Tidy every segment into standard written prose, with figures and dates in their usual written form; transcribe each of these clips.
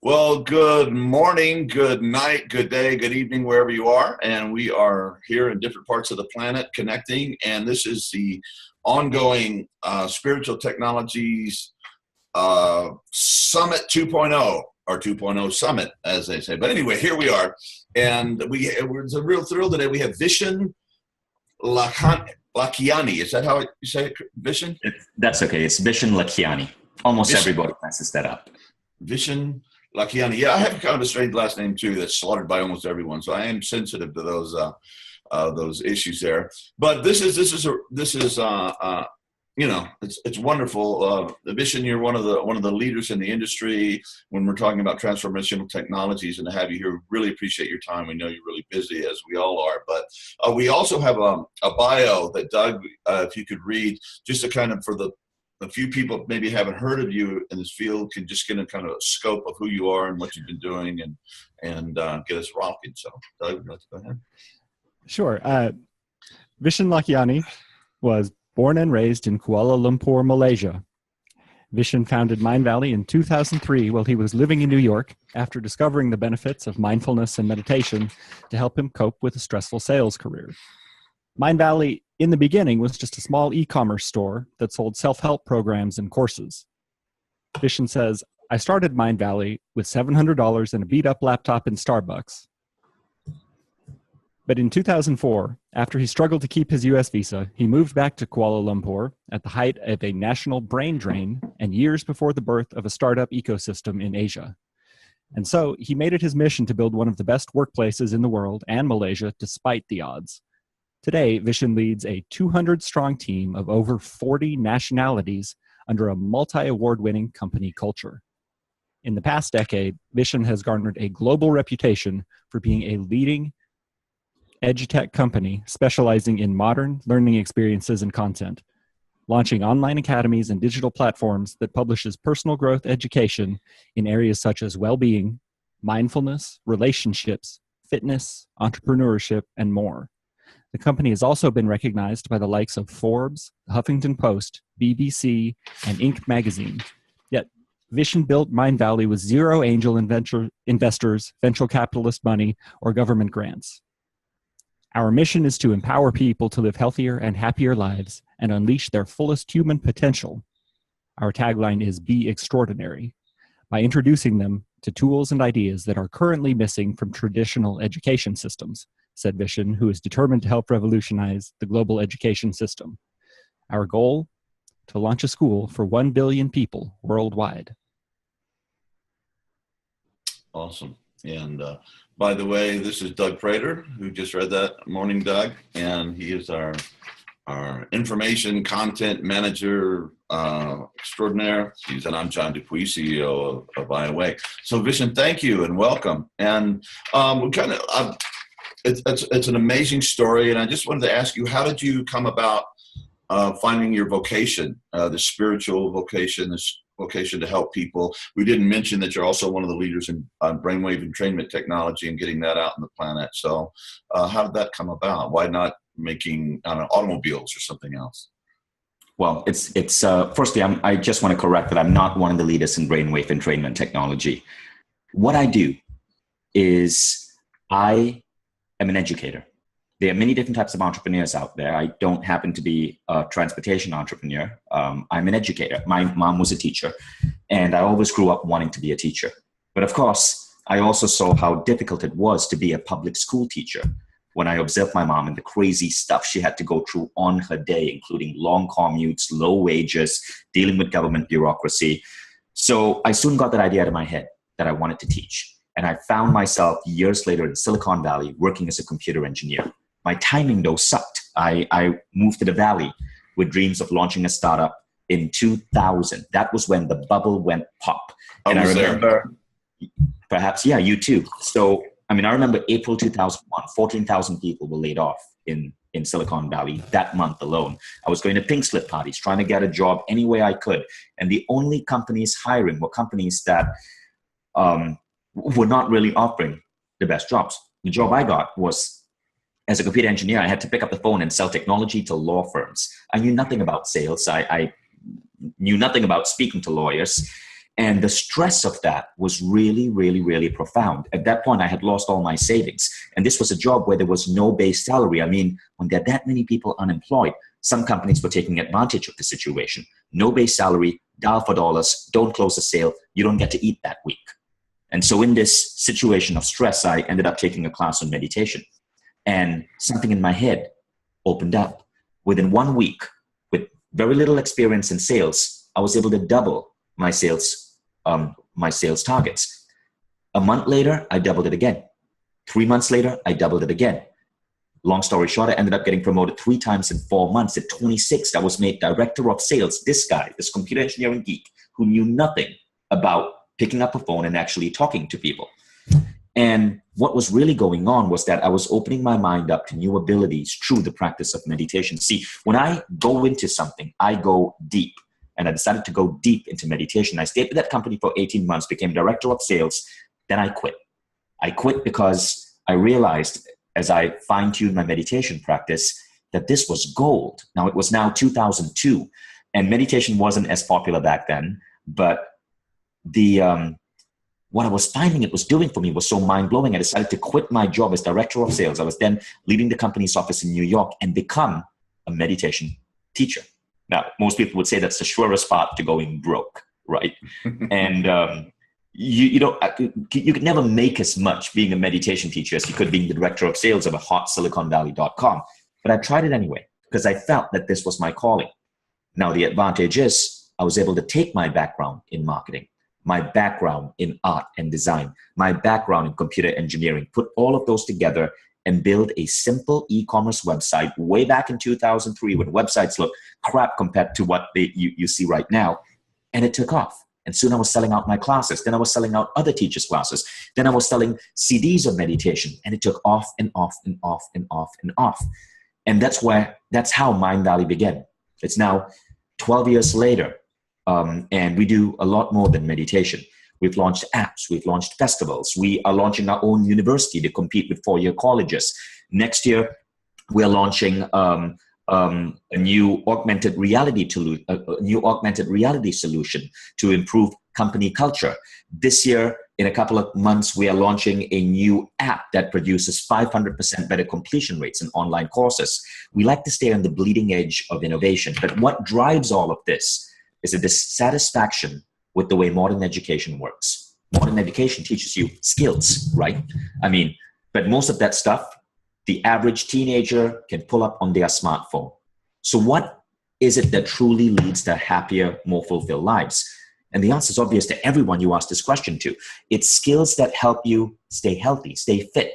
Well, good morning, good night, good day, good evening, wherever you are. And we are here in different parts of the planet connecting. And this is the ongoing Spiritual Technologies Summit 2.0 or 2.0 Summit, as they say. But anyway, here we are. And it's a real thrill today. We have Vishen Lakhiani. Is that how you say it, Vishen? That's okay. It's Vishen Lakhiani. Almost everybody messes that up. Vishen Lakhiani. Yeah, I have kind of a strange last name too that's slaughtered by almost everyone. So I am sensitive to those issues there. But this is it's wonderful. Vishen, you're one of the leaders in the industry when we're talking about transformational technologies, and to have you here, really appreciate your time. We know you're really busy, as we all are. But we also have a bio that Doug, if you could read, just to kind of for the few people maybe haven't heard of you in this field, can just get a kind of a scope of who you are and what you've been doing and get us rocking. So, Doug, let's go ahead. Sure. Vishen Lakhiani was born and raised in Kuala Lumpur, Malaysia. Vishen founded Mindvalley in 2003 while he was living in New York after discovering the benefits of mindfulness and meditation to help him cope with a stressful sales career. Mindvalley, in the beginning, was just a small e-commerce store that sold self-help programs and courses. Vishen says, I started Mindvalley with $700 and a beat-up laptop in Starbucks. But in 2004, after he struggled to keep his U.S. visa, he moved back to Kuala Lumpur at the height of a national brain drain and years before the birth of a startup ecosystem in Asia. And so he made it his mission to build one of the best workplaces in the world and Malaysia despite the odds. Today, Vishen leads a 200-strong team of over 40 nationalities under a multi-award-winning company culture. In the past decade, Vishen has garnered a global reputation for being a leading edu-tech company specializing in modern learning experiences and content, launching online academies and digital platforms that publishes personal growth education in areas such as well-being, mindfulness, relationships, fitness, entrepreneurship, and more. The company has also been recognized by the likes of Forbes, the Huffington Post, BBC, and Inc. magazine. Yet, Vishen built Mindvalley with zero angel investors, venture capitalist money, or government grants. Our mission is to empower people to live healthier and happier lives and unleash their fullest human potential. Our tagline is Be Extraordinary, by introducing them to tools and ideas that are currently missing from traditional education systems, said Vishen, who is determined to help revolutionize the global education system. Our goal? To launch a school for 1 billion people worldwide. Awesome. And by the way, this is Doug Prater, who just read that. Morning, Doug. And he is our information content manager extraordinaire. And I'm John Dupuy, CEO of BioWay. So Vishen, thank you and welcome. And it's an amazing story. And I just wanted to ask you, how did you come about finding your vocation, the spiritual vocation, this vocation to help people? We didn't mention that you're also one of the leaders in brainwave entrainment technology and getting that out in the planet. So how did that come about? Why not making automobiles or something else? Well, it's firstly, I just want to correct that I'm not one of the leaders in brainwave entrainment technology. What I do is I am an educator. There are many different types of entrepreneurs out there. I don't happen to be a transportation entrepreneur. I'm an educator. My mom was a teacher, and I always grew up wanting to be a teacher. But of course, I also saw how difficult it was to be a public school teacher when I observed my mom and the crazy stuff she had to go through on her day, including long commutes, low wages, dealing with government bureaucracy. So I soon got that idea out of my head that I wanted to teach. And I found myself years later in Silicon Valley working as a computer engineer. My timing, though, sucked. I moved to the Valley with dreams of launching a startup in 2000. That was when the bubble went pop. And I remember, perhaps, yeah, you too. So, I remember April 2001, 14,000 people were laid off in Silicon Valley that month alone. I was going to pink slip parties, trying to get a job any way I could. And the only companies hiring were companies that were not really offering the best jobs. The job I got was, as a computer engineer, I had to pick up the phone and sell technology to law firms. I knew nothing about sales. I knew nothing about speaking to lawyers. And the stress of that was really, really, really profound. At that point, I had lost all my savings. And this was a job where there was no base salary. I mean, when there are that many people unemployed, some companies were taking advantage of the situation. No base salary, dial for dollars, don't close the sale, you don't get to eat that week. And so in this situation of stress, I ended up taking a class on meditation. And something in my head opened up. Within 1 week, with very little experience in sales, I was able to double my sales targets. A month later, I doubled it again. 3 months later, I doubled it again. Long story short, I ended up getting promoted 3 times in 4 months. At 26, I was made director of sales. This guy, this computer engineering geek who knew nothing about picking up a phone and actually talking to people. And what was really going on was that I was opening my mind up to new abilities through the practice of meditation. See, when I go into something, I go deep. And I decided to go deep into meditation. I stayed with that company for 18 months, became director of sales. Then I quit. I quit because I realized as I fine-tuned my meditation practice that this was gold. Now, it was now 2002, and meditation wasn't as popular back then, but what I was finding it was doing for me was so mind-blowing. I decided to quit my job as director of sales. I was then leading the company's office in New York and become a meditation teacher. Now, most people would say that's the surest path to going broke, right? And you could never make as much being a meditation teacher as you could being the director of sales of a hot SiliconValley.com. But I tried it anyway because I felt that this was my calling. Now, the advantage is I was able to take my background in marketing, my background in art and design, my background in computer engineering, put all of those together and build a simple e-commerce website way back in 2003 when websites look crap compared to what you see right now. And it took off. And soon I was selling out my classes. Then I was selling out other teachers' classes. Then I was selling CDs of meditation. And it took off and off and off and off and off. And that's how Mindvalley began. It's now 12 years later. And we do a lot more than meditation. We've launched apps. We've launched festivals. We are launching our own university to compete with 4-year colleges. Next year, we're launching a new augmented reality solution to improve company culture. This year, in a couple of months, we are launching a new app that produces 500% better completion rates in online courses. We like to stay on the bleeding edge of innovation. But what drives all of this is a dissatisfaction with the way modern education works. Modern education teaches you skills, right? I mean, but most of that stuff, the average teenager can pull up on their smartphone. So what is it that truly leads to happier, more fulfilled lives? And the answer is obvious to everyone you ask this question to. It's skills that help you stay healthy, stay fit,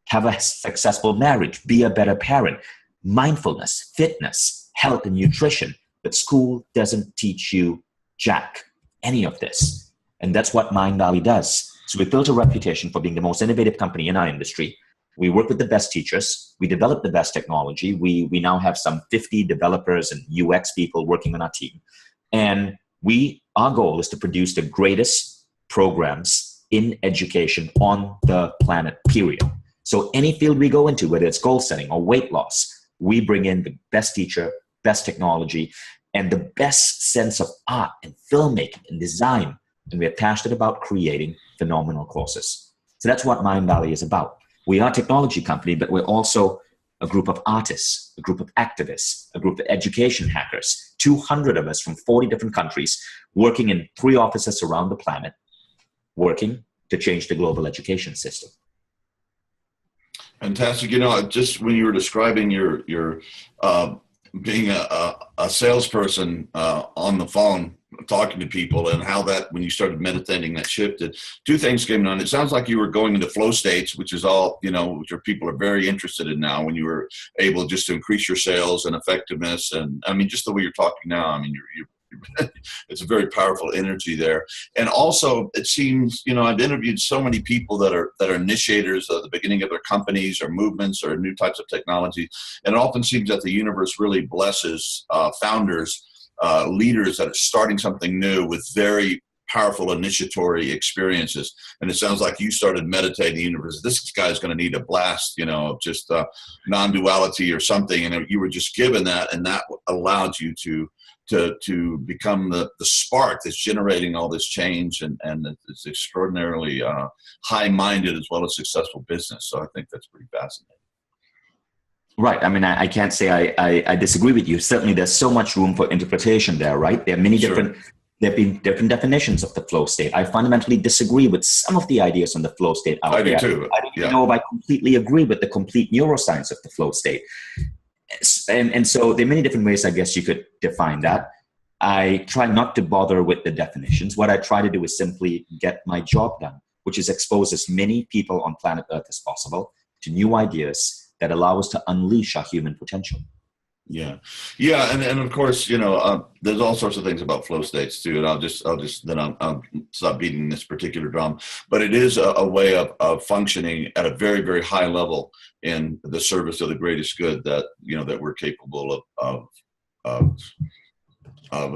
have a successful marriage, be a better parent, mindfulness, fitness, health, and nutrition. But school doesn't teach you jack any of this. And that's what Mindvalley does. So we built a reputation for being the most innovative company in our industry. We work with the best teachers. We develop the best technology. We now have some 50 developers and UX people working on our team. And our goal is to produce the greatest programs in education on the planet, period. So any field we go into, whether it's goal setting or weight loss, we bring in the best teacher, best technology, and the best sense of art and filmmaking and design. And we're passionate about creating phenomenal courses. So that's what Mindvalley is about. We are a technology company, but we're also a group of artists, a group of activists, a group of education hackers, 200 of us from 40 different countries working in 3 offices around the planet, working to change the global education system. Fantastic. You know, just when you were describing your being a salesperson on the phone, talking to people, and how that, when you started meditating, that shifted. 2 things came on. It sounds like you were going into flow states, which is all, which people are very interested in now, when you were able just to increase your sales and effectiveness. And I mean, just the way you're talking now, I mean, you're it's a very powerful energy there. And also, it seems, I've interviewed so many people that are initiators of the beginning of their companies or movements or new types of technology. And it often seems that the universe really blesses founders, leaders that are starting something new with very powerful initiatory experiences. And it sounds like you started meditating the universe. This guy's going to need a blast, just non-duality or something. And you were just given that, and that allowed you to become the spark that's generating all this change, and it's extraordinarily high-minded as well as successful business. So I think that's pretty fascinating. Right. I mean, I can't say I disagree with you. Certainly, there's so much room for interpretation there, right? There are many different, there have been different definitions of the flow state. I fundamentally disagree with some of the ideas on the flow state out there. I do too. I don't even know if I completely agree with the complete neuroscience of the flow state. And so there are many different ways, I guess, you could define that. I try not to bother with the definitions. What I try to do is simply get my job done, which is expose as many people on planet Earth as possible to new ideas that allow us to unleash our human potential. Yeah. And of course, there's all sorts of things about flow states too. And I'll stop beating this particular drum, but it is a way of functioning at a very, very high level in the service of the greatest good that we're capable of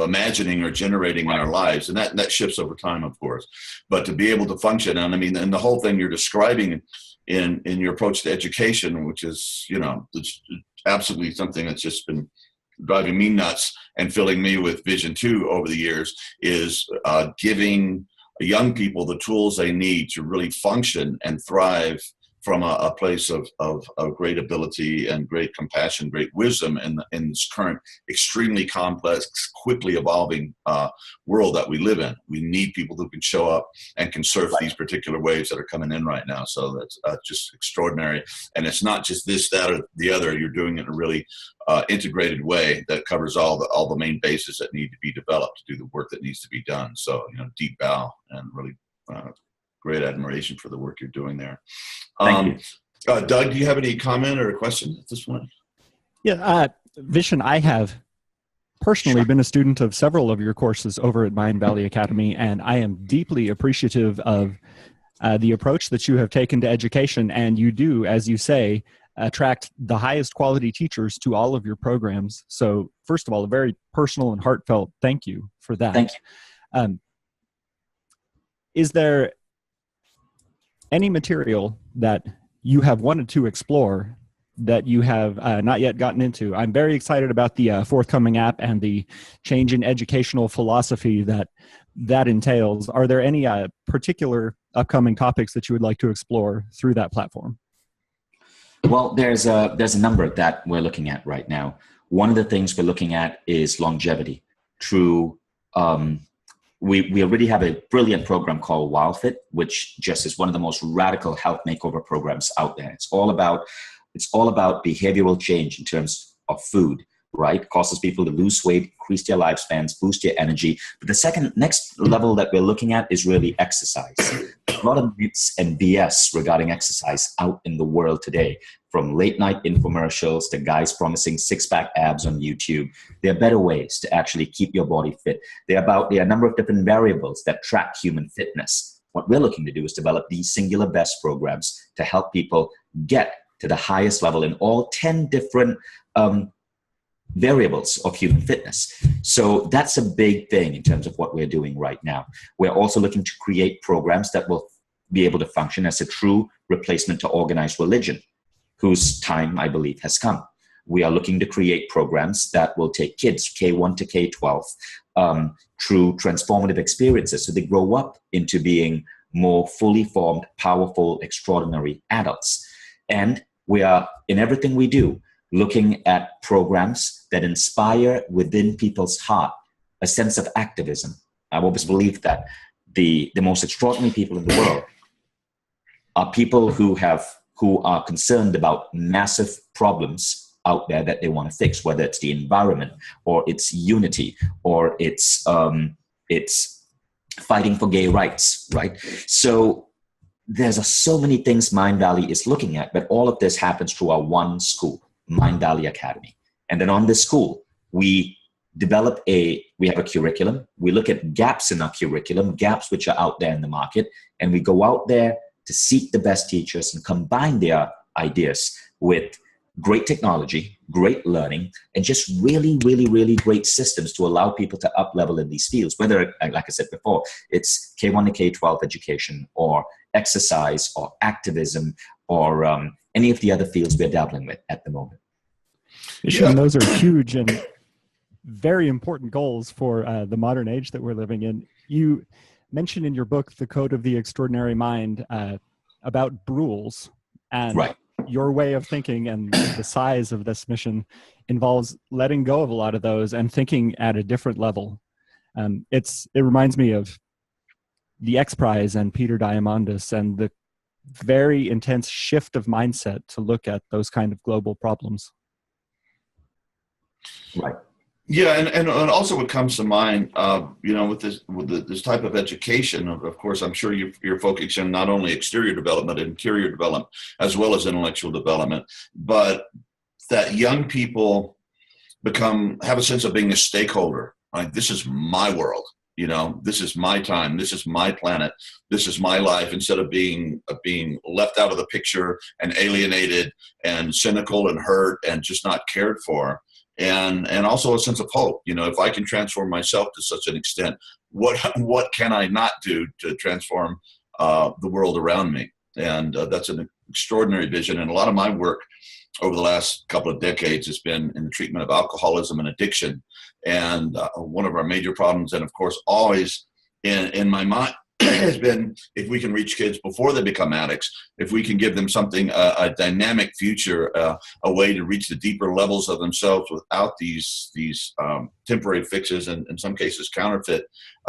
imagining or generating in our lives. And that shifts over time, of course, but to be able to function. And I mean, and the whole thing you're describing in your approach to education, which is, it's absolutely something that's just been driving me nuts and filling me with vision too over the years, is giving young people the tools they need to really function and thrive from a place of great ability and great compassion, great wisdom in this current extremely complex, quickly evolving world that we live in. We need people who can show up and can surf these particular waves that are coming in right now. So that's just extraordinary. And it's not just this, that, or the other. You're doing it in a really integrated way that covers all the main bases that need to be developed to do the work that needs to be done. So, deep bow and really great admiration for the work you're doing there. Thank you. Doug, do you have any comment or a question at this point? Yeah, Vishen, I have personally been a student of several of your courses over at Mindvalley Academy, and I am deeply appreciative of the approach that you have taken to education. And you do, as you say, attract the highest quality teachers to all of your programs. So first of all, a very personal and heartfelt thank you for that. Thank you. Is there any material that you have wanted to explore that you have not yet gotten into? I'm very excited about the forthcoming app and the change in educational philosophy that entails. Are there any particular upcoming topics that you would like to explore through that platform? Well, there's a number that we're looking at right now. One of the things we're looking at is longevity through we already have a brilliant program called WildFit, which just is one of the most radical health makeover programs out there. It's all about behavioral change in terms of food, right? It causes people to lose weight, increase their lifespans, boost their energy. But the next level that we're looking at is really exercise. A lot of myths and BS regarding exercise out in the world today, from late night infomercials to guys promising six-pack abs on YouTube. There are better ways to actually keep your body fit. There are a number of different variables that track human fitness. What we're looking to do is develop these singular best programs to help people get to the highest level in all 10 different variables of human fitness. So that's a big thing in terms of what we're doing right now. We're also looking to create programs that will be able to function as a true replacement to organized religion, whose time, I believe, has come. We are looking to create programs that will take kids, K1 to K12, through transformative experiences so they grow up into being more fully formed, powerful, extraordinary adults. And we are, in everything we do, looking at programs that inspire within people's heart a sense of activism. I've always believed that the most extraordinary people in the world are people who are concerned about massive problems out there that they want to fix, whether it's the environment or it's unity or it's fighting for gay rights, right? So there's so many things Mindvalley is looking at, but all of this happens through our one school, Mindvalley Academy. And then on this school, we have a curriculum. We look at gaps in our curriculum, gaps which are out there in the market, and we go out there to seek the best teachers and combine their ideas with great technology, great learning, and just really, really, really great systems to allow people to up level in these fields, whether, like I said before, it's K1 to K12 education or exercise or activism or any of the other fields we're dabbling with at the moment. Yeah. And those are huge and very important goals for the modern age that we're living in. You mentioned in your book, The Code of the Extraordinary Mind, about rules, and right. Your way of thinking and the size of this mission involves letting go of a lot of those and thinking at a different level. It reminds me of the X Prize and Peter Diamandis and the very intense shift of mindset to look at those kind of global problems. Right. Yeah, and also what comes to mind, with this type of education, of course, I'm sure you're focusing not only exterior development, interior development, as well as intellectual development, but that young people have a sense of being a stakeholder. Like, this is my world, this is my time, this is my planet, this is my life, instead of being left out of the picture and alienated and cynical and hurt and just not cared for. And also a sense of hope. If I can transform myself to such an extent, what can I not do to transform the world around me? And that's an extraordinary vision. And a lot of my work over the last couple of decades has been in the treatment of alcoholism and addiction. And one of our major problems, and of course always in my mind, has been, if we can reach kids before they become addicts, if we can give them something, a dynamic future, a way to reach the deeper levels of themselves without these temporary fixes and in some cases counterfeit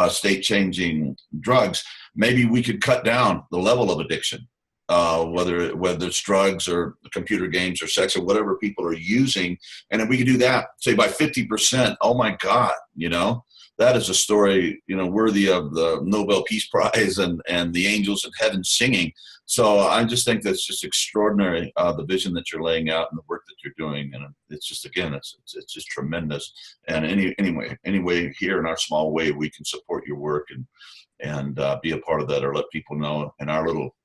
state-changing drugs, maybe we could cut down the level of addiction, whether it's drugs or computer games or sex or whatever people are using. And if we could do that, say by 50%, oh my God, that is a story, worthy of the Nobel Peace Prize and the angels in heaven singing. So I just think that's just extraordinary, the vision that you're laying out and the work that you're doing. And it's just, again, it's just tremendous. And anyway, here in our small way, we can support your work and be a part of that, or let people know in our little,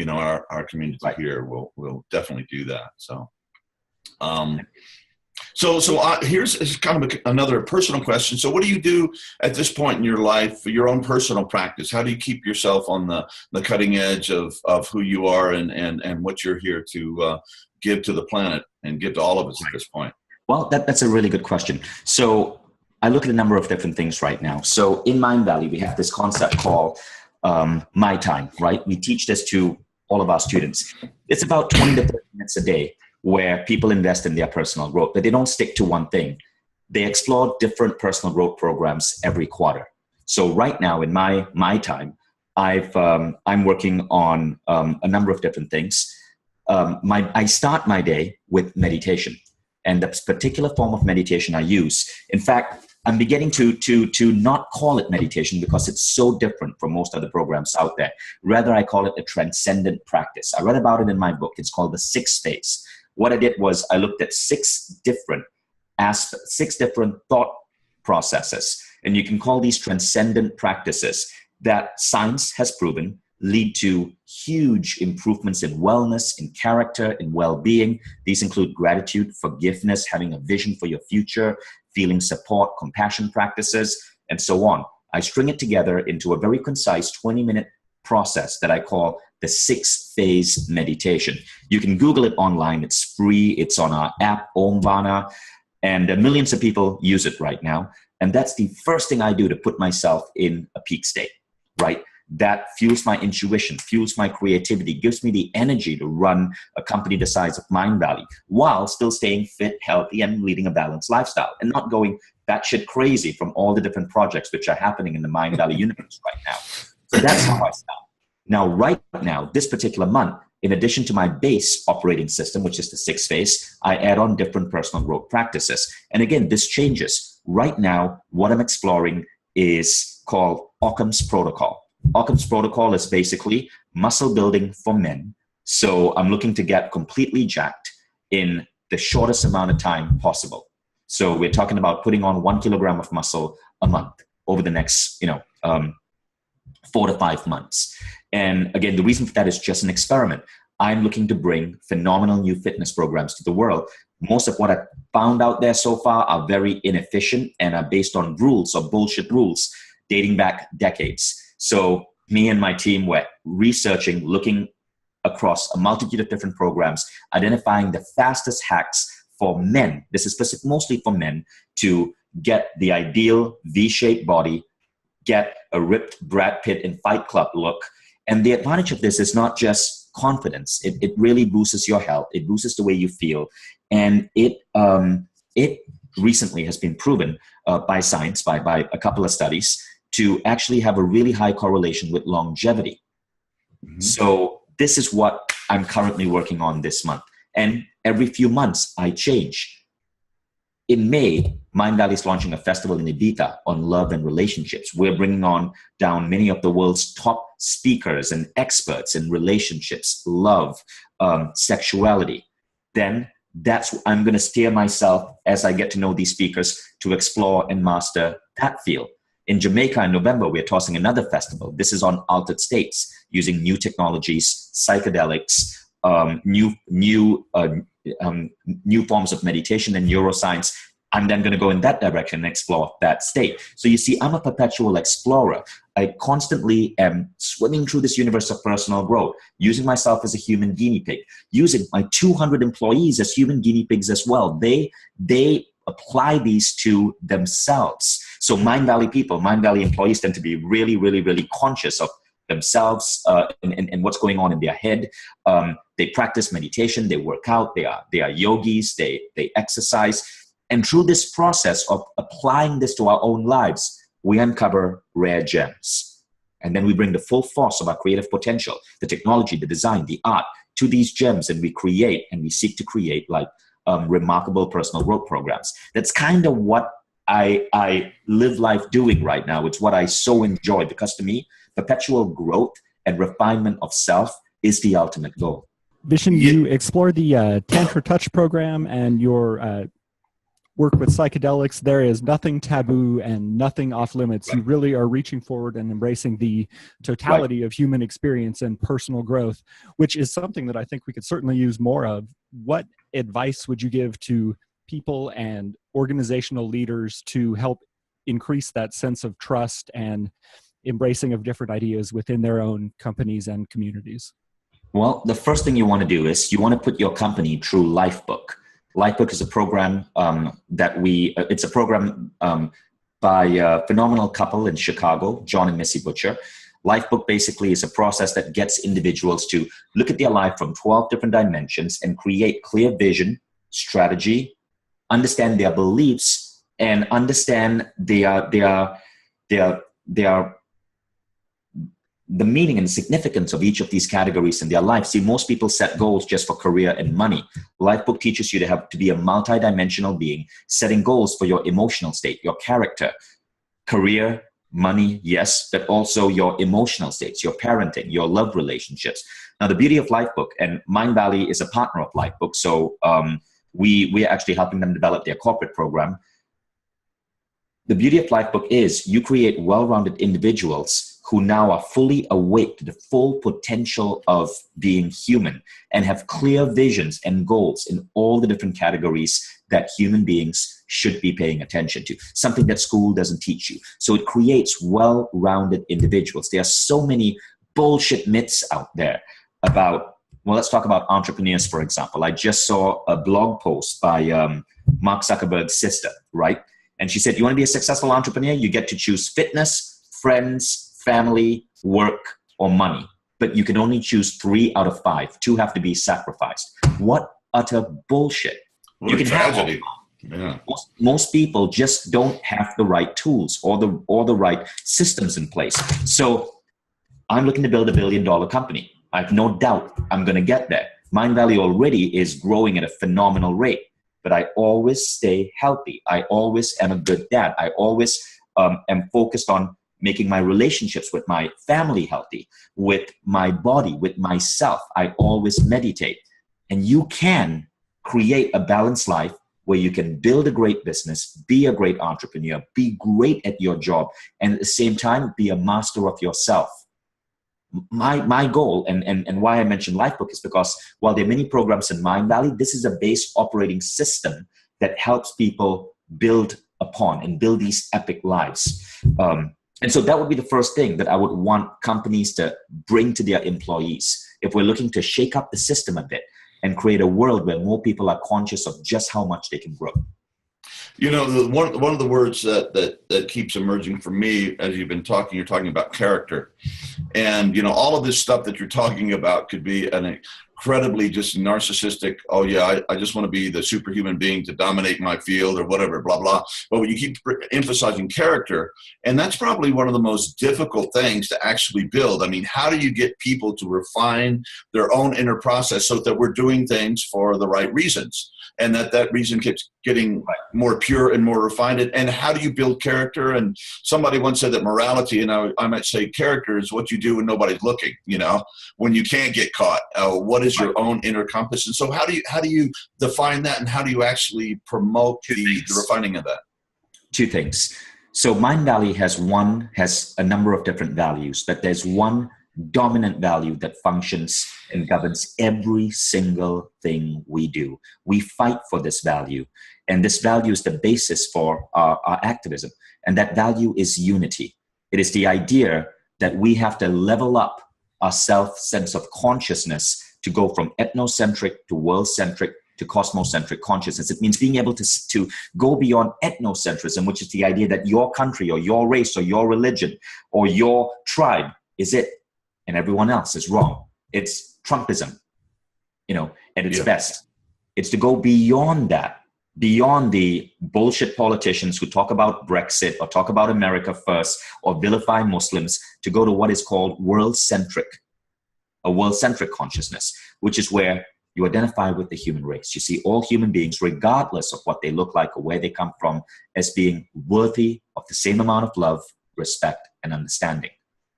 our community here, we'll definitely do that. So, here's kind of another personal question. So what do you do at this point in your life for your own personal practice? How do you keep yourself on the cutting edge of who you are and what you're here to give to the planet and give to all of us at this point? Well, that's a really good question. So I look at a number of different things right now. So in Mindvalley, we have this concept called My Time, right? We teach this to all of our students. It's about 20 to 30 minutes a day where people invest in their personal growth, but they don't stick to one thing. They explore different personal growth programs every quarter. So right now in my time, I'm working on a number of different things. I start my day with meditation, and the particular form of meditation I use. In fact, I'm beginning to not call it meditation because it's so different from most other programs out there. Rather, I call it a transcendent practice. I read about it in my book. It's called the 6 phase. What I did was I looked at 6 different aspects, 6 different thought processes, and you can call these transcendent practices that science has proven lead to huge improvements in wellness, in character, in well-being. These include gratitude, forgiveness, having a vision for your future, feeling support, compassion practices, and so on. I string it together into a very concise 20-minute process that I call the 6 phase meditation. You can Google it online. It's free. It's on our app, Omvana, and millions of people use it right now. And that's the first thing I do to put myself in a peak state, right? That fuels my intuition, fuels my creativity, gives me the energy to run a company the size of Mindvalley while still staying fit, healthy, and leading a balanced lifestyle and not going batshit crazy from all the different projects which are happening in the Mindvalley universe right now. So that's how I start. Now, right now, this particular month, in addition to my base operating system, which is the 6 phase, I add on different personal growth practices. And again, this changes. Right now, what I'm exploring is called Occam's Protocol. Occam's Protocol is basically muscle building for men. So I'm looking to get completely jacked in the shortest amount of time possible. So we're talking about putting on 1 kilogram of muscle a month over the next, 4 to 5 months. And again, the reason for that is just an experiment. I'm looking to bring phenomenal new fitness programs to the world Most of what I've found out there so far are very inefficient and are based on rules or bullshit rules dating back decades. So me and my team were researching, looking across a multitude of different programs, identifying the fastest hacks for men. This is specific, mostly for men, to get the ideal V-shaped body, get a ripped Brad Pitt in Fight Club look. And the advantage of this is not just confidence. It really boosts your health. It boosts the way you feel. And it recently has been proven by science, by a couple of studies, to actually have a really high correlation with longevity. Mm-hmm. So this is what I'm currently working on this month. And every few months, I change. In May, Mindvalley is launching a festival in Ibiza on love and relationships. We're bringing down many of the world's top speakers and experts in relationships, love, sexuality. Then I'm going to steer myself as I get to know these speakers to explore and master that field. In Jamaica in November, we're tossing another festival. This is on altered states, using new technologies, psychedelics, new forms of meditation and neuroscience. I'm then going to go in that direction and explore that state. So you see, I'm a perpetual explorer. I constantly am swimming through this universe of personal growth, using myself as a human guinea pig, using my 200 employees as human guinea pigs as well. They apply these to themselves. So Mindvalley employees tend to be really, really, really conscious of themselves and what's going on in their head. They practice meditation, they work out, they are yogis, they exercise. And through this process of applying this to our own lives, we uncover rare gems. And then we bring the full force of our creative potential, the technology, the design, the art, to these gems, and we seek to create like remarkable personal growth programs. That's kind of what I live life doing right now. It's what I so enjoy, because to me, perpetual growth and refinement of self is the ultimate goal. Vishen, you explore the Tantra Touch program and your work with psychedelics. There is nothing taboo and nothing off limits. You really are reaching forward and embracing the totality of human experience and personal growth, which is something that I think we could certainly use more of. What advice would you give to people and organizational leaders to help increase that sense of trust and embracing of different ideas within their own companies and communities? Well, the first thing you want to do is you want to put your company through Lifebook. Lifebook is a program it's a program by a phenomenal couple in Chicago, John and Missy Butcher. Lifebook basically is a process that gets individuals to look at their life from 12 different dimensions and create clear vision, strategy, understand their beliefs, and understand the meaning and significance of each of these categories in their life. See, most people set goals just for career and money. Lifebook teaches you to be a multidimensional being, setting goals for your emotional state, your character, career, money, yes, but also your emotional states, your parenting, your love relationships. Now, the beauty of Lifebook, and Mindvalley is a partner of Lifebook, so we are actually helping them develop their corporate program. The beauty of Lifebook is you create well-rounded individuals who now are fully awake to the full potential of being human and have clear visions and goals in all the different categories that human beings should be paying attention to, something that school doesn't teach you. So it creates well-rounded individuals. There are so many bullshit myths out there about, well, let's talk about entrepreneurs, for example. I just saw a blog post by Mark Zuckerberg's sister, right? And she said, you want to be a successful entrepreneur? You get to choose fitness, friends, family, work, or money. But you can only choose 3 out of 5. 2 have to be sacrificed. What utter bullshit. What a tragedy. Yeah. Most people just don't have the right tools or the right systems in place. So I'm looking to build $1 billion company. I have no doubt I'm going to get there. Mindvalley already is growing at a phenomenal rate, but I always stay healthy. I always am a good dad. I always am focused on making my relationships with my family healthy, with my body, with myself. I always meditate. And you can create a balanced life where you can build a great business, be a great entrepreneur, be great at your job, and at the same time, be a master of yourself. my goal and why I mentioned Lifebook is because while there are many programs in Mindvalley, this is a base operating system that helps people build upon and build these epic lives. And so that would be the first thing that I would want companies to bring to their employees. If we're looking to shake up the system a bit and create a world where more people are conscious of just how much they can grow. You know, one of the words that keeps emerging for me as you've been talking, you're talking about character. And, you know, all of this stuff that you're talking about could be an incredibly just narcissistic, oh yeah, I just want to be the superhuman being to dominate my field or whatever, blah, blah. But when you keep emphasizing character, and that's probably one of the most difficult things to actually build. I mean, how do you get people to refine their own inner process so that we're doing things for the right reasons? And that reason keeps getting more pure and more refined. And how do you build character? And somebody once said that morality, and I might say character is what you do when nobody's looking, you know, when you can't get caught. What is your own inner compass? And so how do you define that, and how do you actually promote the refining of that? Two things. So Mindvalley has a number of different values, but there's one dominant value that functions and governs every single thing we do. We fight for this value, and this value is the basis for our activism, and that value is unity. It is the idea that we have to level up our sense of consciousness to go from ethnocentric to world-centric to cosmocentric consciousness. It means being able to go beyond ethnocentrism, which is the idea that your country or your race or your religion or your tribe is it, and everyone else is wrong. It's Trumpism, you know, at its best. It's to go beyond that, beyond the bullshit politicians who talk about Brexit or talk about America first or vilify Muslims, to go to what is called world-centric, a world-centric consciousness, which is where you identify with the human race. You see all human beings, regardless of what they look like or where they come from, as being worthy of the same amount of love, respect, and understanding.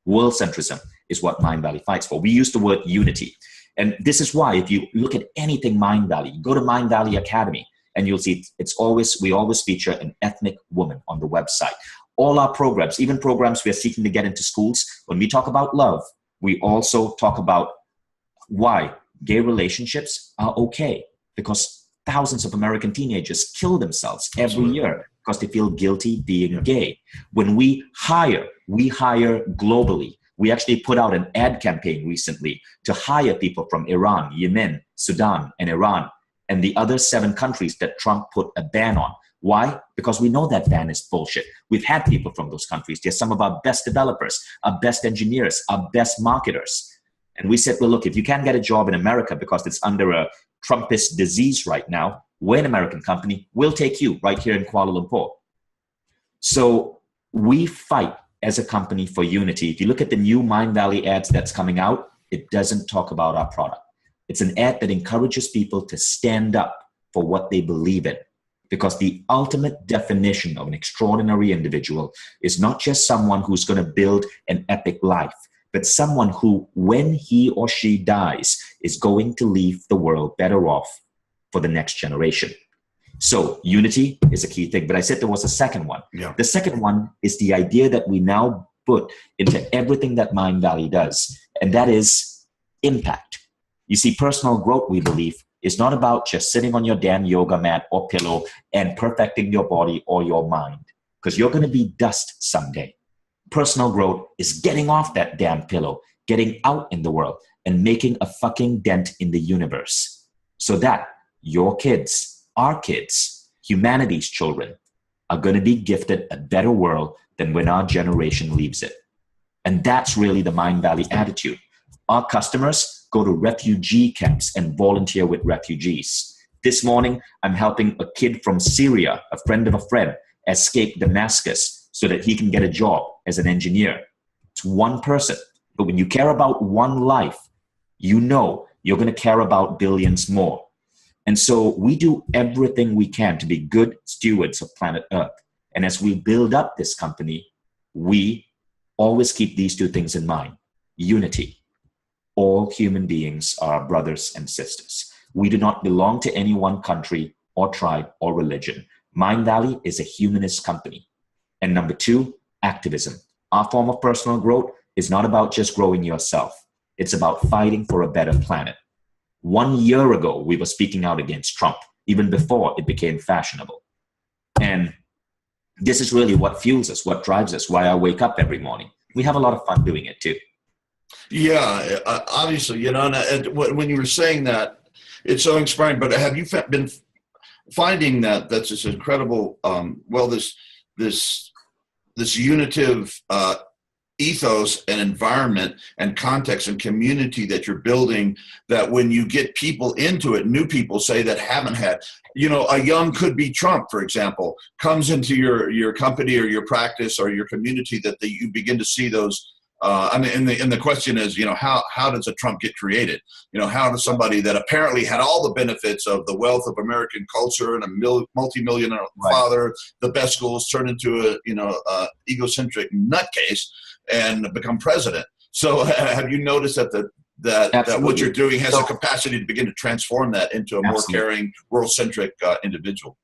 World-centrism is what Mindvalley fights for. We use the word unity. And this is why if you look at anything Mindvalley, you go to Mindvalley Academy and you'll see we always feature an ethnic woman on the website. All our programs, even programs we are seeking to get into schools, when we talk about love, we also talk about why gay relationships are okay, because thousands of American teenagers kill themselves every year because they feel guilty being gay. When we hire globally. We actually put out an ad campaign recently to hire people from Iran, Yemen, Sudan, and Iran, and the other 7 countries that Trump put a ban on. Why? Because we know that ban is bullshit. We've had people from those countries. They're some of our best developers, our best engineers, our best marketers. And we said, well, look, if you can't get a job in America because it's under a Trumpist disease right now, we're an American company. We'll take you right here in Kuala Lumpur. So we fight as a company for unity. If you look at the new Mindvalley ads that's coming out, it doesn't talk about our product. It's an ad that encourages people to stand up for what they believe in. Because the ultimate definition of an extraordinary individual is not just someone who's going to build an epic life, but someone who, when he or she dies, is going to leave the world better off for the next generation. So unity is a key thing, but I said there was a second one. Yeah. The second one is the idea that we now put into everything that Mindvalley does, and that is impact. You see, personal growth, we believe, is not about just sitting on your damn yoga mat or pillow and perfecting your body or your mind, because you're going to be dust someday. Personal growth is getting off that damn pillow, getting out in the world, and making a fucking dent in the universe so that your kids, our kids, humanity's children, are going to be gifted a better world than when our generation leaves it. And that's really the Mindvalley attitude. Our customers go to refugee camps and volunteer with refugees. This morning, I'm helping a kid from Syria, a friend of a friend, escape Damascus so that he can get a job as an engineer. It's one person. But when you care about one life, you know you're going to care about billions more. And so we do everything we can to be good stewards of planet Earth. And as we build up this company, we always keep these two things in mind. Unity. All human beings are brothers and sisters. We do not belong to any one country or tribe or religion. Mindvalley is a humanist company. And number 2, activism. Our form of personal growth is not about just growing yourself. It's about fighting for a better planet. 1 year ago, we were speaking out against Trump, even before it became fashionable. And this is really what fuels us, what drives us, why I wake up every morning. We have a lot of fun doing it too. Yeah, obviously, and when you were saying that, it's so inspiring, but have you been finding that that's this incredible, this unitive ethos and environment and context and community that you're building, that when you get people into it, new people say that haven't had, a young could-be Trump, for example, comes into your company or your practice or your community, that you begin to see those. And the question is, how does a Trump get created? How does somebody that apparently had all the benefits of the wealth of American culture and a multi-millionaire father, the best schools, turn into a egocentric nutcase and become president? So have you noticed that what you're doing has a capacity to begin to transform that into a more caring, world-centric individual?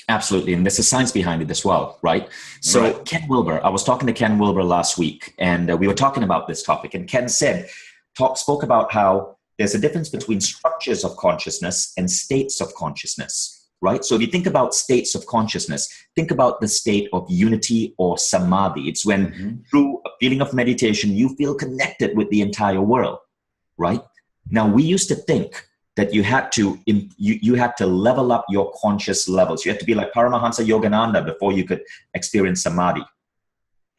Absolutely. And there's a science behind it as well, right? So right. Ken Wilber, I was talking to Ken Wilber last week, and we were talking about this topic, and Ken spoke about how there's a difference between structures of consciousness and states of consciousness, right? So if you think about states of consciousness, think about the state of unity or samadhi. It's when through a feeling of meditation, you feel connected with the entire world, right? Now, we used to think that you had to level up your conscious levels. You had to be like Paramahansa Yogananda before you could experience samadhi.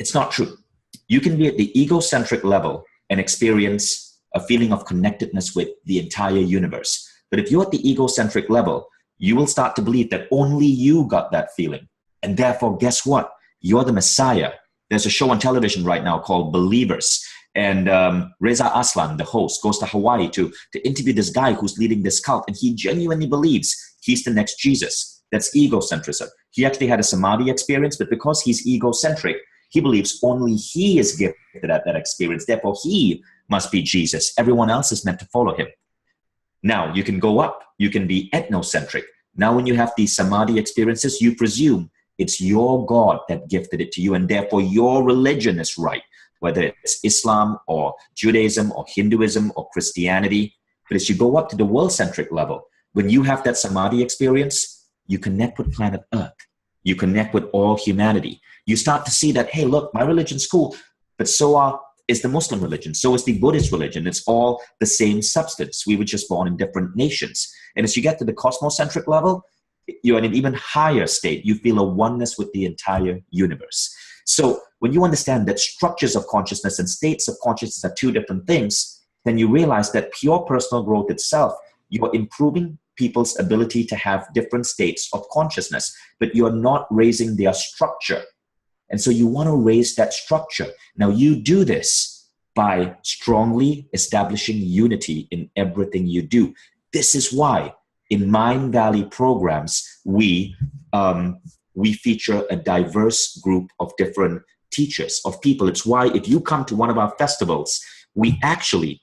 It's not true. You can be at the egocentric level and experience a feeling of connectedness with the entire universe. But if you're at the egocentric level, you will start to believe that only you got that feeling. And therefore, guess what? You're the Messiah. There's a show on television right now called Believers. And Reza Aslan, the host, goes to Hawaii to interview this guy who's leading this cult. And he genuinely believes he's the next Jesus. That's egocentrism. He actually had a samadhi experience, but because he's egocentric, he believes only he is gifted at that experience. Therefore, he must be Jesus. Everyone else is meant to follow him. Now, you can go up. You can be ethnocentric. Now, when you have these samadhi experiences, you presume it's your God that gifted it to you, and therefore your religion is right. Whether it's Islam or Judaism or Hinduism or Christianity. But as you go up to the world-centric level, when you have that samadhi experience, you connect with planet Earth. You connect with all humanity. You start to see that, hey, look, my religion's cool, but so is the Muslim religion. So is the Buddhist religion. It's all the same substance. We were just born in different nations. And as you get to the cosmocentric level, you're in an even higher state. You feel a oneness with the entire universe. So when you understand that structures of consciousness and states of consciousness are two different things, then you realize that pure personal growth itself, you're improving people's ability to have different states of consciousness, but you're not raising their structure. And so you want to raise that structure. Now, you do this by strongly establishing unity in everything you do. This is why in Mindvalley programs, we feature a diverse group of different teachers, of people. It's why if you come to one of our festivals, we actually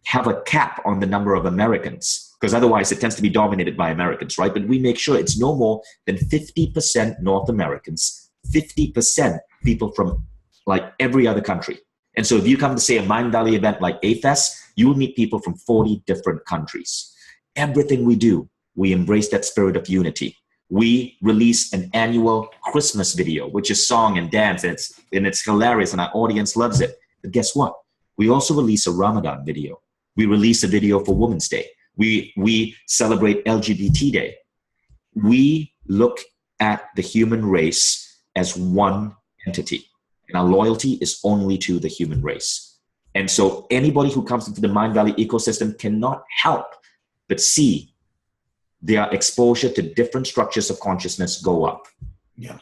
have a cap on the number of Americans, because otherwise it tends to be dominated by Americans, right? But we make sure it's no more than 50% North Americans, 50% people from like every other country. And so if you come to say a Mindvalley event like A-Fest, you will meet people from 40 different countries. Everything we do, we embrace that spirit of unity. We release an annual Christmas video, which is song and dance, and it's hilarious, and our audience loves it. But guess what? We also release a Ramadan video. We release a video for Women's Day. We celebrate LGBT Day. We look at the human race as one entity, and our loyalty is only to the human race. And so anybody who comes into the Mindvalley ecosystem cannot help but see their exposure to different structures of consciousness go up. Yeah.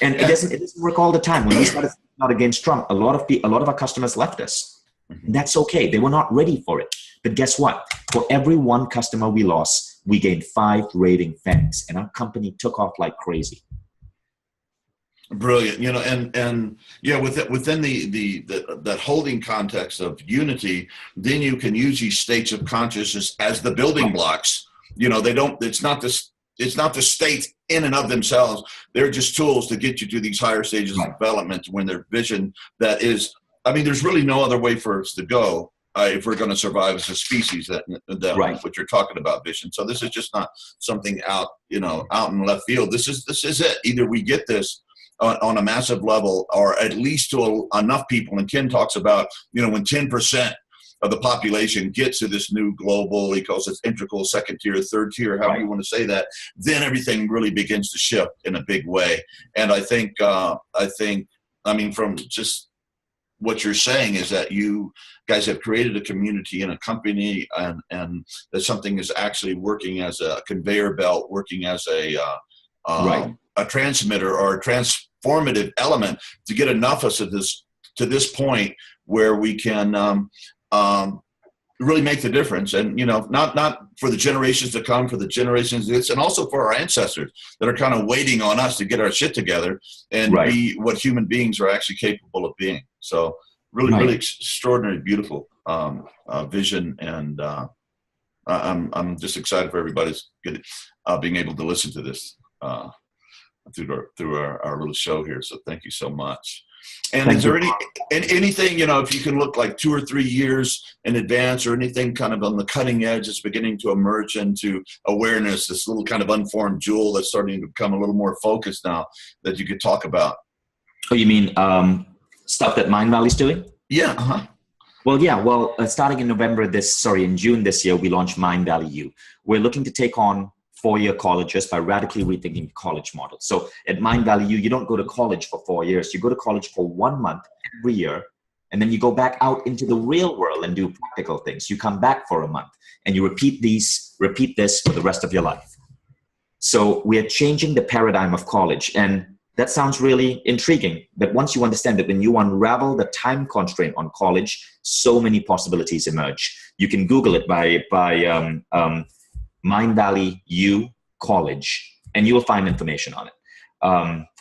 And it doesn't work all the time. When we started out against Trump, a lot of our customers left us. That's okay. They were not ready for it. But guess what? For every one customer we lost, we gained 5 raving fans, and our company took off like crazy. Brilliant. And yeah, within that holding context of unity, then you can use these states of consciousness as the building blocks. It's not the states in and of themselves. They're just tools to get you to these higher stages of development when their vision that is I mean, there's really no other way for us to go if we're going to survive as a species. That Right. what you're talking about, Vishen. So this is just not something out in left field. This is it. Either we get this on a massive level, or at least to enough people. And Ken talks about, when 10% of the population gets to this new global ecosystem, integral, second tier, third tier, however you want to say that, then everything really begins to shift in a big way. And I think, from just what you're saying is that you guys have created a community and a company, and that something is actually working as a conveyor belt, working as a transmitter or a transformative element to get enough of us to this point where we can really make the difference. And, not for the generations to come, for the generations this, and also for our ancestors that are kind of waiting on us to get our shit together and be what human beings are actually capable of being. So really extraordinary, beautiful vision. And I'm just excited for everybody's being able to listen to this through our little show here. So thank you so much. And is there anything, if you can look like 2 or 3 years in advance, or anything kind of on the cutting edge that's beginning to emerge into awareness, this little kind of unformed jewel that's starting to become a little more focused now, that you could talk about? Oh, you mean stuff that Mindvalley's doing? Yeah. Uh-huh. Well, yeah. Well, starting in in June this year, we launched Mindvalley U. We're looking to take on 4-year colleges by radically rethinking the college model. So at Mindvalley U, you don't go to college for 4 years. You go to college for 1 month every year, and then you go back out into the real world and do practical things. You come back for a month, and you repeat this for the rest of your life. So we are changing the paradigm of college, and that sounds really intriguing. But once you understand that when you unravel the time constraint on college, so many possibilities emerge. You can Google it by Mindvalley U College, and you will find information on it.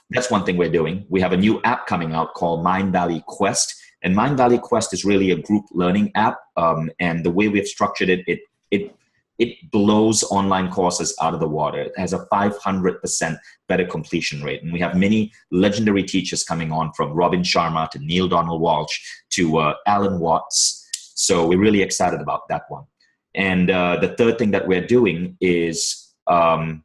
That's one thing we're doing. We have a new app coming out called Mindvalley Quest, and Mindvalley Quest is really a group learning app. And the way we've structured it blows online courses out of the water. It has a 500% better completion rate, and we have many legendary teachers coming on, from Robin Sharma to Neil Donald Walsh to Alan Watts. So we're really excited about that one. And the third thing that we're doing is actually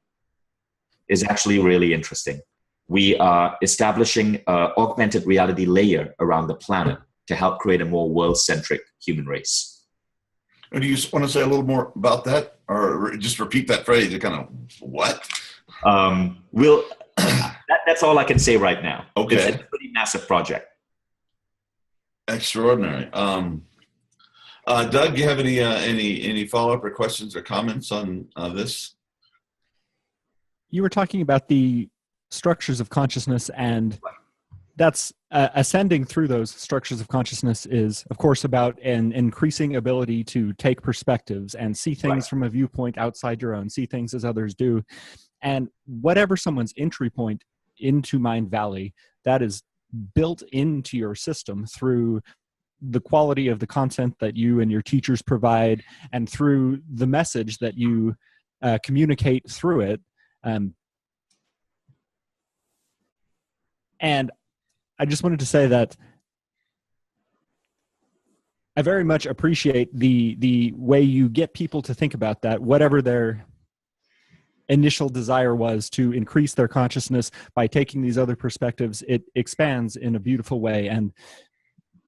really interesting. We are establishing an augmented reality layer around the planet to help create a more world-centric human race. And do you want to say a little more about that, or just repeat that phrase? You kind of what? That's all I can say right now. Okay, it's a pretty massive project. Extraordinary. Doug, do you have any follow-up or questions or comments on this? You were talking about the structures of consciousness, and that's ascending through those structures of consciousness is, of course, about an increasing ability to take perspectives and see things from a viewpoint outside your own, see things as others do. And whatever someone's entry point into Mindvalley, that is built into your system through the quality of the content that you and your teachers provide, and through the message that you communicate through it. And I just wanted to say that I very much appreciate the way you get people to think about that, whatever their initial desire was to increase their consciousness by taking these other perspectives. It expands in a beautiful way, and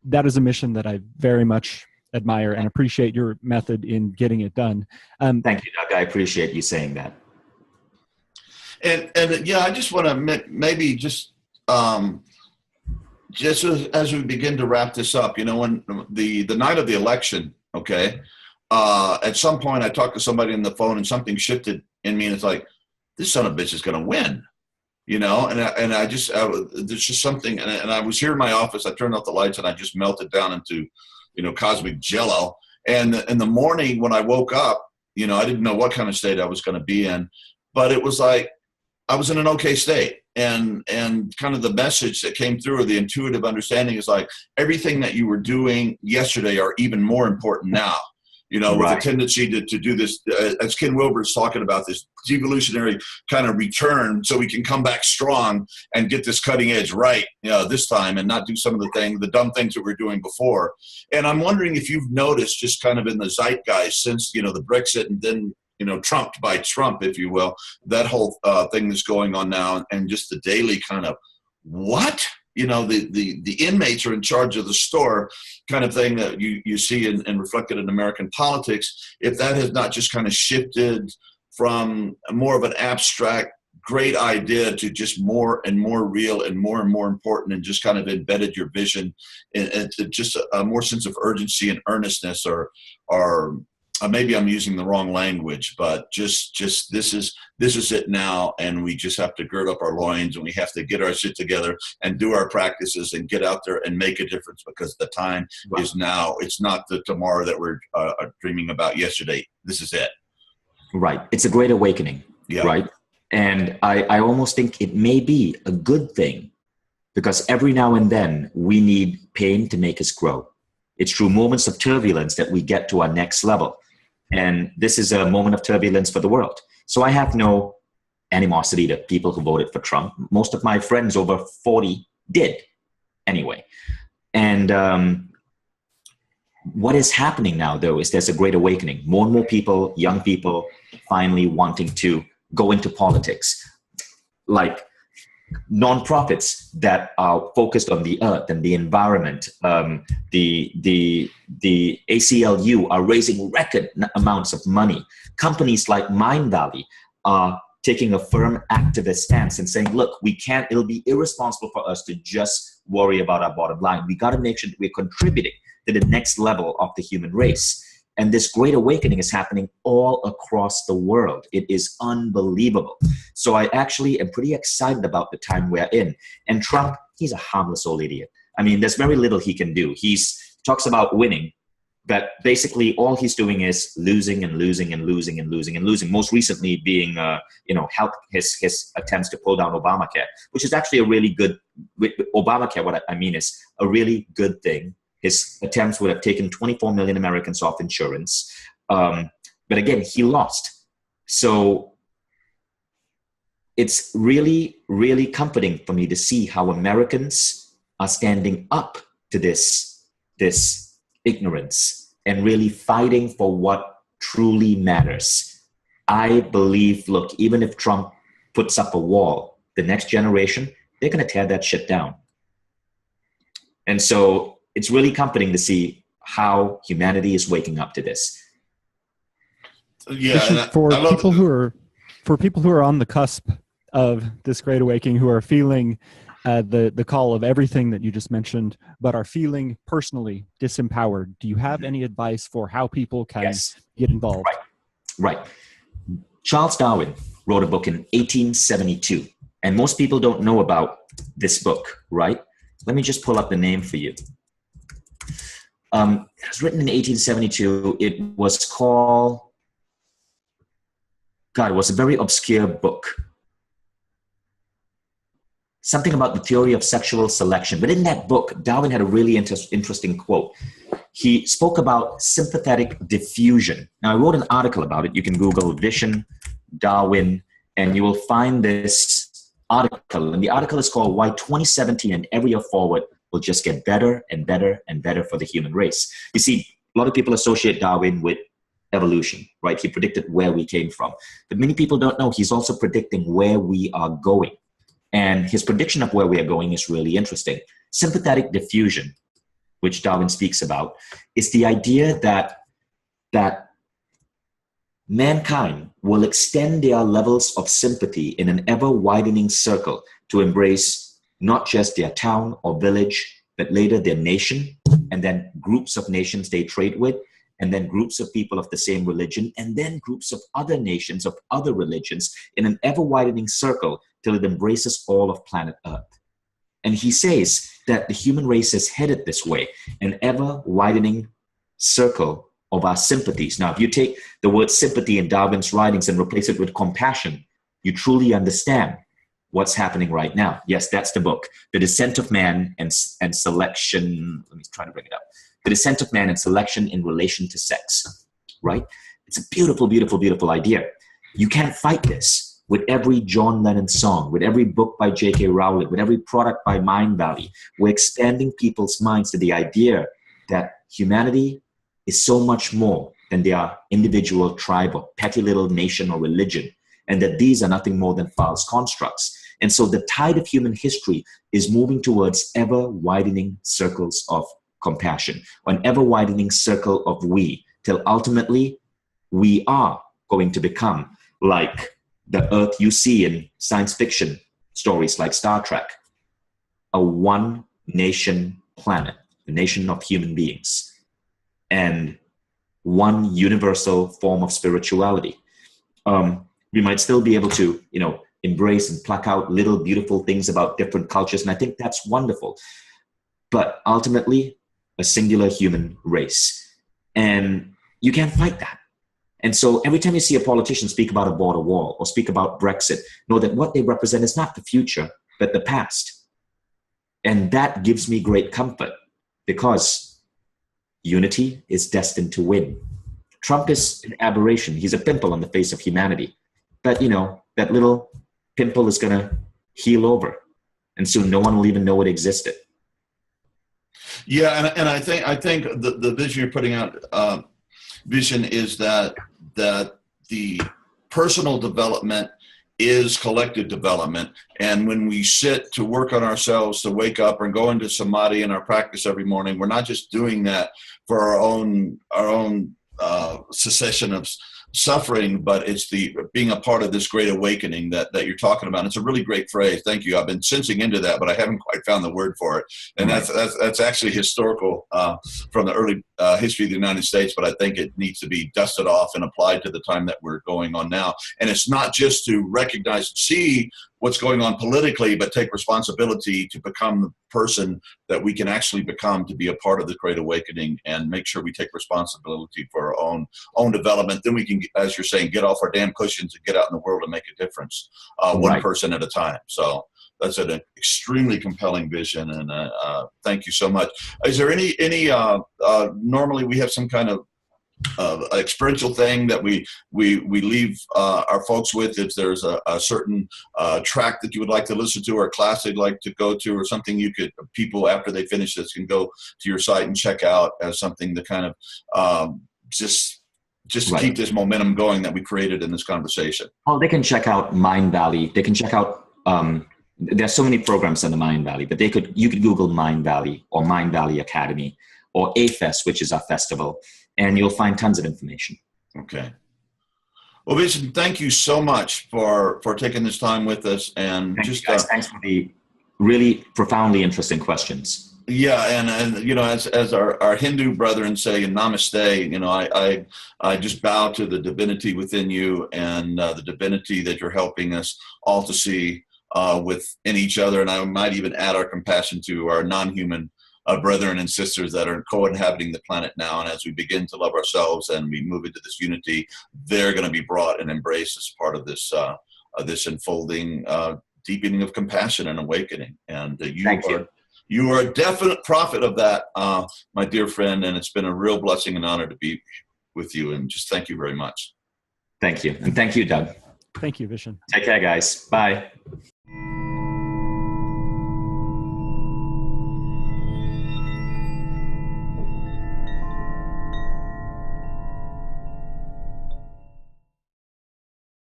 that is a mission that I very much admire and appreciate your method in getting it done. Thank you, Doug. I appreciate you saying that. And yeah, I just want to maybe just as we begin to wrap this up, when the night of the election, okay, at some point I talked to somebody on the phone and something shifted in me, and it's like, this son of a bitch is going to win. There's just something, and I was here in my office, I turned off the lights and I just melted down into, cosmic jello. And in the morning when I woke up, I didn't know what kind of state I was going to be in, but it was like, I was in an okay state. And kind of the message that came through, or the intuitive understanding, is like, everything that you were doing yesterday are even more important now. with a Right. tendency to do this, as Ken Wilber's talking about, this devolutionary kind of return, so we can come back strong and get this cutting edge right, this time, and not do some of the dumb things that we're doing before. And I'm wondering if you've noticed, just kind of in the zeitgeist since, the Brexit, and then, trumped by Trump, if you will, that whole thing that's going on now, and just the daily kind of, what? The inmates are in charge of the store kind of thing that you see and reflected in American politics. If that has not just kind of shifted from more of an abstract, great idea to just more and more real and more important, and just kind of embedded your vision into just a more sense of urgency and earnestness, or maybe I'm using the wrong language, but just this is it now, and we just have to gird up our loins, and we have to get our shit together and do our practices and get out there and make a difference, because the time is now. It's not the tomorrow that we're dreaming about yesterday. This is it. Right. It's a great awakening. Yeah. Right. And I almost think it may be a good thing, because every now and then we need pain to make us grow. It's through moments of turbulence that we get to our next level. And this is a moment of turbulence for the world. So I have no animosity to people who voted for Trump. Most of my friends over 40 did anyway. And what is happening now, though, is there's a great awakening. More and more people, young people, finally wanting to go into politics. Like nonprofits that are focused on the earth and the environment. The ACLU are raising record amounts of money. Companies like Mindvalley are taking a firm activist stance and saying, look, it'll be irresponsible for us to just worry about our bottom line. We got to make sure that we're contributing to the next level of the human race. And this great awakening is happening all across the world. It is unbelievable. So I actually am pretty excited about the time we're in. And Trump, he's a harmless old idiot. I mean, there's very little he can do. He talks about winning, but basically all he's doing is losing and losing and losing and losing and losing. Most recently being, help his attempts to pull down Obamacare, which is actually a really good, with Obamacare, what I mean is a really good thing. His attempts would have taken 24 million Americans off insurance. But again, he lost. So it's really, really comforting for me to see how Americans are standing up to this ignorance and really fighting for what truly matters. I believe, look, even if Trump puts up a wall, the next generation, they're going to tear that shit down. And so it's really comforting to see how humanity is waking up to this. Yeah, for people who are on the cusp of this great awakening, who are feeling the call of everything that you just mentioned, but are feeling personally disempowered, do you have any advice for how people can get involved? Right. Charles Darwin wrote a book in 1872, and most people don't know about this book, right? Let me just pull up the name for you. It was written in 1872. It was called, it was a very obscure book. Something about the theory of sexual selection. But in that book, Darwin had a really interesting quote. He spoke about sympathetic diffusion. Now, I wrote an article about it. You can Google Vishen, Darwin, and you will find this article. And the article is called Why 2017 and Every Year Forward Will Just Get Better and Better and Better for the Human Race. You see, a lot of people associate Darwin with evolution, right? He predicted where we came from. But many people don't know he's also predicting where we are going. And his prediction of where we are going is really interesting. Sympathetic diffusion, which Darwin speaks about, is the idea that mankind will extend their levels of sympathy in an ever-widening circle to embrace not just their town or village, but later their nation, and then groups of nations they trade with, and then groups of people of the same religion, and then groups of other nations of other religions in an ever-widening circle till it embraces all of planet Earth. And he says that the human race is headed this way, an ever-widening circle of our sympathies. Now, if you take the word sympathy in Darwin's writings and replace it with compassion, you truly understand what's happening right now. Yes, that's the book, The Descent of Man and Selection. Let me try to bring it up. The Descent of Man and Selection in Relation to Sex. right? It's a beautiful, beautiful, beautiful idea. You can't fight this with every John Lennon song, with every book by J.K. Rowling, with every product by Mindvalley. We're expanding people's minds to the idea that humanity is so much more than their individual tribe or petty little nation or religion, and that these are nothing more than false constructs. And so the tide of human history is moving towards ever-widening circles of compassion, an ever-widening circle of we, till ultimately we are going to become like the Earth you see in science fiction stories like Star Trek, a one-nation planet, the nation of human beings, and one universal form of spirituality. We might still be able to, embrace and pluck out little beautiful things about different cultures, and I think that's wonderful. But ultimately, a singular human race, and you can't fight that. And so every time you see a politician speak about a border wall or speak about Brexit, know that what they represent is not the future, but the past. And that gives me great comfort, because unity is destined to win. Trump is an aberration. He's a pimple on the face of humanity. But, that little pimple is going to heal over, and soon no one will even know it existed. Yeah, and I think the vision you're putting out, Vishen, is that the personal development is collective development. And when we sit to work on ourselves, to wake up and go into samadhi in our practice every morning, we're not just doing that for our own cessation of suffering, but it's the being a part of this great awakening that you're talking about. It's a really great phrase. Thank you. I've been sensing into that, but I haven't quite found the word for it. And that's actually historical from the early history of the United States, but I think it needs to be dusted off and applied to the time that we're going on now. And it's not just to recognize and see what's going on politically, but take responsibility to become the person that we can actually become, to be a part of the great awakening, and make sure we take responsibility for our own development. Then we can, as you're saying, get off our damn cushions and get out in the world and make a difference, one person at a time. So that's an extremely compelling vision, and thank you so much. Is there any normally we have some kind of experiential thing that we leave our folks with? If there's a certain track that you would like to listen to, or a class they'd like to go to, or something people after they finish this can go to your site and check out as something to kind of just to keep this momentum going that we created in this conversation. Oh, they can check out Mindvalley. They can check out there's so many programs on the Mindvalley, but you could Google Mindvalley or Mindvalley Academy or A-Fest, which is our festival, and you'll find tons of information. Okay. Well, Vishen, thank you so much for taking this time with us. And thanks for the really profoundly interesting questions. Yeah, and as our Hindu brethren say in Namaste, I just bow to the divinity within you, and the divinity that you're helping us all to see within each other. And I might even add our compassion to our non-human brethren and sisters that are co-inhabiting the planet now. And as we begin to love ourselves and we move into this unity, they're going to be brought and embraced as part of this this unfolding deepening of compassion and awakening. And you are a definite prophet of that, my dear friend. And it's been a real blessing and honor to be with you. And just thank you very much. Thank you. And thank you, Doug. Thank you, Vishen. Take care, guys. Bye.